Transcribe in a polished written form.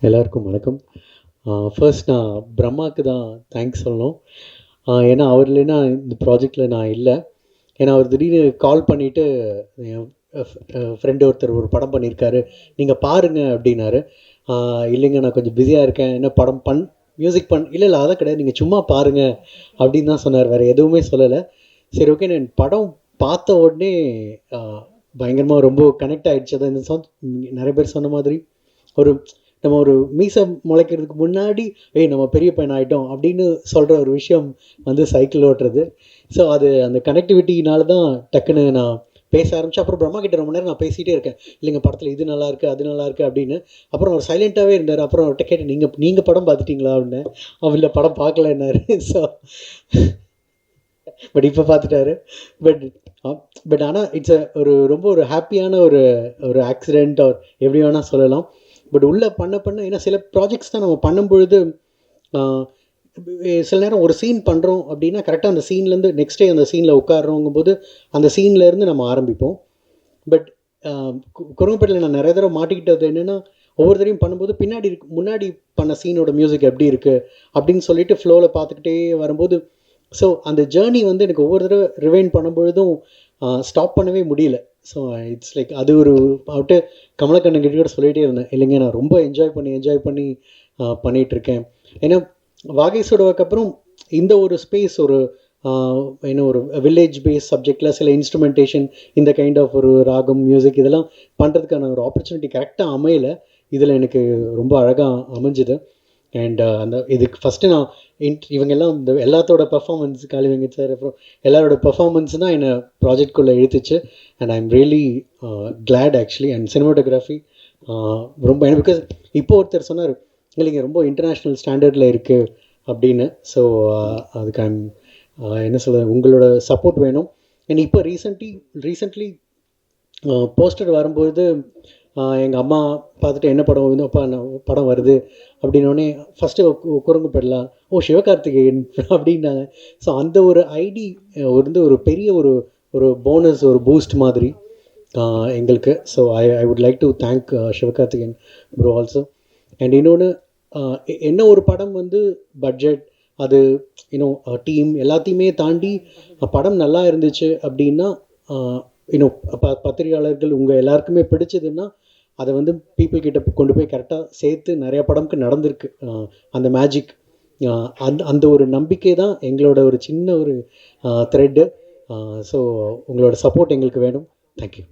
எல்லாருக்கும் வணக்கம். ஃபர்ஸ்ட் நான் பிரம்மாவுக்கு தான் தேங்க்ஸ் சொல்லணும். ஏன்னா அவர் இல்லைன்னா இந்த ப்ராஜெக்டில் நான் இல்லை. ஏன்னா அவர் திடீர்னு கால் பண்ணிவிட்டு என் ஃப்ரெண்டு ஒருத்தர் ஒரு படம் பண்ணியிருக்காரு, நீங்கள் பாருங்க அப்படின்னாரு. இல்லைங்க நான் கொஞ்சம் பிஸியாக இருக்கேன், என்ன படம் மியூசிக் இல்லை இல்லை அதான் கிடையாது, நீங்கள் சும்மா பாருங்க அப்படின்னு தான் சொன்னார், வேறு எதுவுமே சொல்லலை. சரி ஓகே, நான் படம் பார்த்த உடனே பயங்கரமாக ரொம்ப கனெக்ட் ஆகிடுச்சு. அதான் இந்த நிறைய பேர் சொன்ன மாதிரி ஒரு நம்ம ஒரு மீசை முளைக்கிறதுக்கு முன்னாடி நம்ம பெரிய பையன் ஆகிட்டோம் அப்படின்னு சொல்கிற ஒரு விஷயம் வந்து சைக்கிள் ஓட்டுறது. ஸோ அது அந்த கனெக்டிவிட்டினால தான் டக்குன்னு நான் பேச ஆரம்பித்தேன். அப்புறம் பிரம்மா கிட்ட ரொம்ப நேரம் நான் பேசிகிட்டே இருக்கேன், இல்லைங்க படத்தில் இது நல்லா இருக்குது அது நல்லா இருக்குது அப்படின்னு. அப்புறம் அவர் சைலண்ட்டாகவே இருந்தார். அப்புறம் அவர்கிட்ட கேட்டேன், நீங்கள் படம் பார்த்துட்டிங்களா அப்படின்னு. அவன் இல்லை படம் பார்க்கலன்னாரு. ஸோ பட் இப்போ பார்த்துட்டாரு. பட் ஆனால் இட்ஸ் ரொம்ப ஒரு ஹாப்பியான ஒரு ஆக்சிடெண்ட் ஆர் எப்படி வேணால் சொல்லலாம். பட் உள்ளே பண்ண ஏன்னா சில ப்ராஜெக்ட்ஸ் தான் நம்ம பண்ணும்பொழுது சில நேரம் ஒரு சீன் பண்ணுறோம் அப்படின்னா கரெக்டாக அந்த சீன்லேருந்து நெக்ஸ்ட் டே அந்த சீனில் உட்காடுறோங்கும் போது அந்த சீன்லேருந்து நம்ம ஆரம்பிப்போம். பட் குரங்குப்பேட்டில் நான் நிறைய தடவை மாட்டிக்கிட்டது என்னென்னா, ஒவ்வொரு தடவையும் பண்ணும்போது முன்னாடி பண்ண சீனோட மியூசிக் எப்படி இருக்குது அப்படின்னு சொல்லிட்டு ஃப்ளோவில் பார்த்துக்கிட்டே வரும்போது, ஸோ அந்த ஜேர்னி வந்து எனக்கு ஒவ்வொரு தடவை ரிவைண்ட் பண்ணும்பொழுதும் ஸ்டாப் பண்ணவே முடியல. ஸோ இட்ஸ் லைக் அது ஒரு அவட்டு கமலக்கண்ணன் கிட்ட கூட சொல்லிகிட்டே இருந்தேன், இல்லைங்க நான் ரொம்ப என்ஜாய் பண்ணி பண்ணிகிட்ருக்கேன். ஏன்னா வாகேஷோடவுக்கு அப்புறம் இந்த ஒரு ஸ்பேஸ் ஒரு ஒரு வில்லேஜ் பேஸ் சப்ஜெக்டில் சில இன்ஸ்ட்ருமெண்டேஷன், இந்த கைண்ட் ஆஃப் ஒரு ராகம் மியூசிக் இதெல்லாம் பண்ணுறதுக்கான ஒரு ஆப்பர்ச்சுனிட்டி கரெக்டாக அமையலை. இதில் எனக்கு ரொம்ப அழகாக அமைஞ்சுது. அண்ட் இதுக்கு ஃபஸ்ட்டு நான் இவங்கெல்லாம் இந்த எல்லாத்தோட பர்ஃபார்மன்ஸ், காளி வெங்கட் சார் அப்புறம் எல்லாரோட பர்ஃபார்மன்ஸ் தான் என்னை ப்ராஜெக்ட்குள்ளே இழுத்துச்சு. And I am really glad actually. And cinematography ரொம்ப எனக்கு பிகாஸ் இப்போ ஒருத்தர் சொன்னார், இல்லைங்க ரொம்ப இன்டர்நேஷ்னல் ஸ்டாண்டர்டில் இருக்குது அப்படின்னு. ஸோ அதுக்கு ஐம் என்ன சொல்கிறது, உங்களோட சப்போர்ட் வேணும். அண்ட் இப்போ ரீசெண்ட்லி போஸ்டர் வரும்போது எங்கள் அம்மா பார்த்துட்டு என்ன படம் வந்து அப்பா படம் வருது அப்படின்னோடனே ஃபஸ்ட்டு குரங்குப்பேடலாம், சிவகார்த்திகேயன் அப்படின்னாங்க. ஸோ அந்த ஒரு ஐடி வந்து ஒரு பெரிய ஒரு போனஸ், ஒரு பூஸ்ட் மாதிரி எங்களுக்கு. So I would like to thank Sivakarthikeyan bro also. And இன்னொன்று, என்ன ஒரு படம் வந்து பட்ஜெட் அது இன்னும் டீம் எல்லாத்தையுமே தாண்டி படம் நல்லா இருந்துச்சு அப்படின்னா, இன்னும் பத்திரிகையாளர்கள் உங்கள் எல்லாருக்குமே பிடிச்சதுன்னா அதை வந்து பீப்புள் கிட்ட கொண்டு போய் கரெக்டாக சேர்த்து நிறையா படம்க்கு நடந்திருக்கு அந்த மேஜிக். அந்த ஒரு நம்பிக்கை தான் எங்களோட ஒரு சின்ன ஒரு த்ரெட்டு. ஸோ உங்களோட சப்போர்ட் எங்களுக்கு வேணும். தேங்க்யூ.